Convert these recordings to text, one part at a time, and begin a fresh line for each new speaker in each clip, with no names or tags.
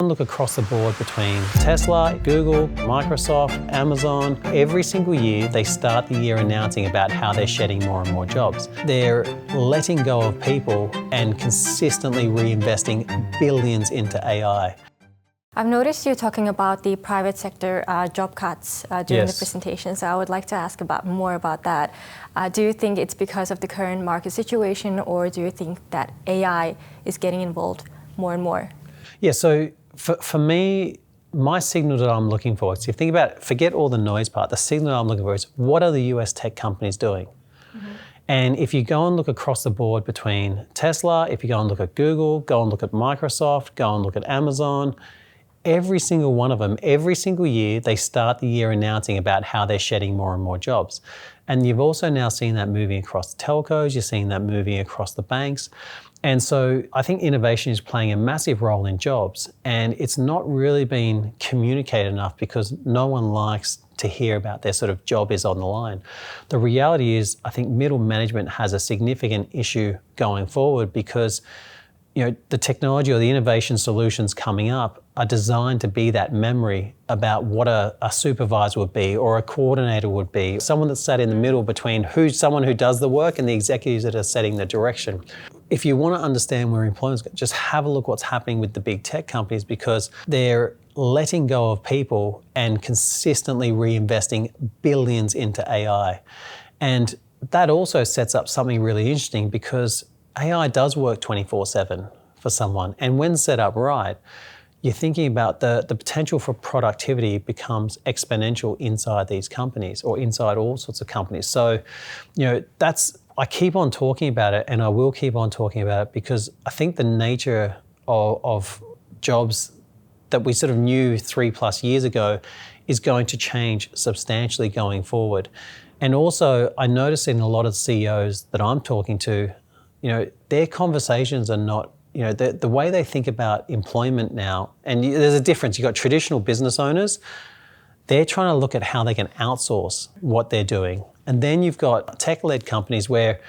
look across the board between Tesla, Google, Microsoft, Amazon, every single year they start the year announcing about how they're shedding more and more jobs. They're letting go of people and consistently reinvesting billions into AI.
I've noticed you talking about the private sector job cuts during the presentation, so I would like to ask more about that. Do you think it's because of the current market situation, or do you think that AI is getting involved more and more?
Yeah, so for me, my signal that I'm looking for, so if you think about it, forget all the noise part, the signal I'm looking for is what are the US tech companies doing? Mm-hmm. And if you go and look across the board between Tesla, if you go and look at Google, go and look at Microsoft, go and look at Amazon, every single one of them, every single year, they start the year announcing about how they're shedding more and more jobs. And you've also now seen that moving across the telcos, you're seeing that moving across the banks. And so I think innovation is playing a massive role in jobs, and it's not really been communicated enough because no one likes to hear about their sort of job is on the line. The reality is, I think middle management has a significant issue going forward because the technology or the innovation solutions coming up are designed to be that memory about what a supervisor would be or a coordinator would be, someone that's sat in the middle between someone who does the work and the executives that are setting the direction. If you want to understand where employment's going, just have a look what's happening with the big tech companies because they're letting go of people and consistently reinvesting billions into AI. And that also sets up something really interesting because AI does work 24/7 for someone. And when set up right, you're thinking about the potential for productivity becomes exponential inside these companies or inside all sorts of companies. So, I keep on talking about it and I will keep on talking about it because I think the nature of jobs that we sort of knew 3+ years ago is going to change substantially going forward. And also, I notice in a lot of CEOs that I'm talking to, their conversations are not, the way they think about employment now, and there's a difference. You've got traditional business owners, they're trying to look at how they can outsource what they're doing. And then you've got tech-led companies where,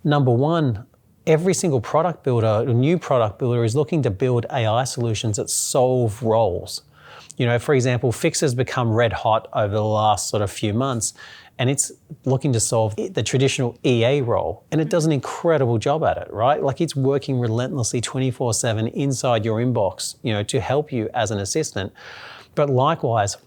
number one, every single product builder, new product builder is looking to build AI solutions that solve roles. For example, Fix has become red hot over the last sort of few months, and it's looking to solve the traditional EA role. And it does an incredible job at it, right? Like it's working relentlessly 24/7 inside your inbox, to help you as an assistant. But likewise,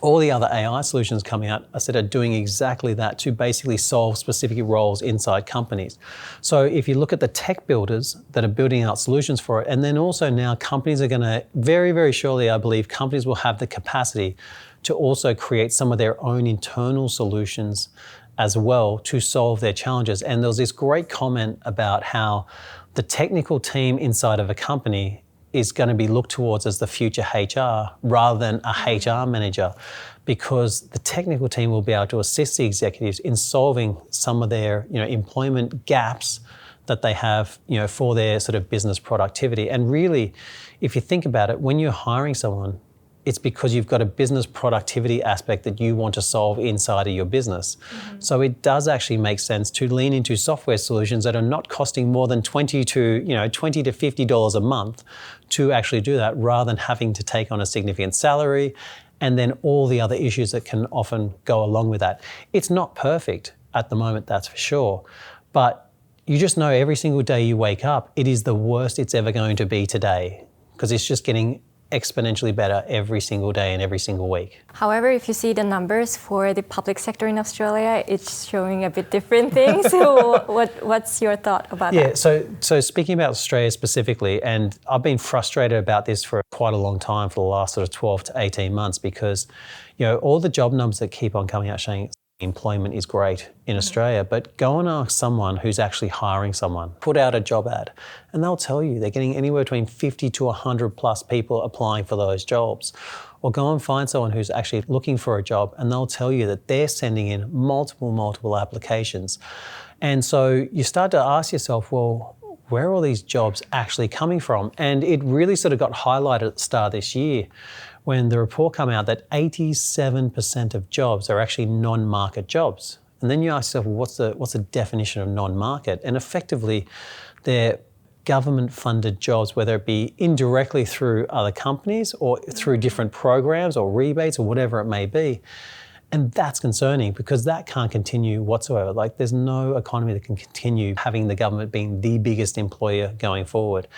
all the other AI solutions coming out, I said, are doing exactly that to basically solve specific roles inside companies. So if you look at the tech builders that are building out solutions for it, and then also now companies are going to, very, very surely, I believe, companies will have the capacity to also create some of their own internal solutions as well to solve their challenges. And there was this great comment about how the technical team inside of a company is going to be looked towards as the future HR rather than a HR manager, because the technical team will be able to assist the executives in solving some of their employment gaps that they have for their sort of business productivity. And really, if you think about it, when you're hiring someone, it's because you've got a business productivity aspect that you want to solve inside of your business. Mm-hmm. So it does actually make sense to lean into software solutions that are not costing more than $20 to $50 a month to actually do that, rather than having to take on a significant salary and then all the other issues that can often go along with that. It's not perfect at the moment, that's for sure, but you just know every single day you wake up, it is the worst it's ever going to be today, because it's just getting exponentially better every single day and every single week.
However, if you see the numbers for the public sector in Australia, it's showing a bit different things. So what's your thought about that?
Yeah, so speaking about Australia specifically, and I've been frustrated about this for quite a long time, for the last sort of 12 to 18 months, because all the job numbers that keep on coming out saying employment is great in Australia, but go and ask someone who's actually hiring someone, put out a job ad, and they'll tell you they're getting anywhere between 50 to 100 plus people applying for those jobs. Or go and find someone who's actually looking for a job, and they'll tell you that they're sending in multiple applications. And so you start to ask yourself, well, where are all these jobs actually coming from? And it really sort of got highlighted at the start of this year when the report came out that 87% of jobs are actually non-market jobs. And then you ask yourself, well, what's the definition of non-market? And effectively, they're government-funded jobs, whether it be indirectly through other companies or through different programs or rebates or whatever it may be. And that's concerning because that can't continue whatsoever. Like, there's no economy that can continue having the government being the biggest employer going forward.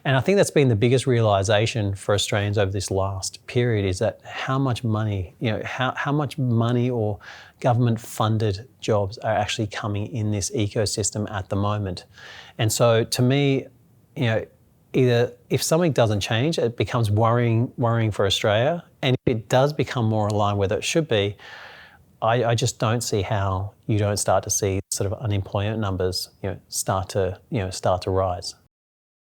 And I think that's been the biggest realization for Australians over this last period, is that how much money, how much money or government-funded jobs are actually coming in this ecosystem at the moment. And so to me, either if something doesn't change, it becomes worrying for Australia. And if it does become more aligned where it should be, I just don't see how you don't start to see sort of unemployment numbers, start to rise.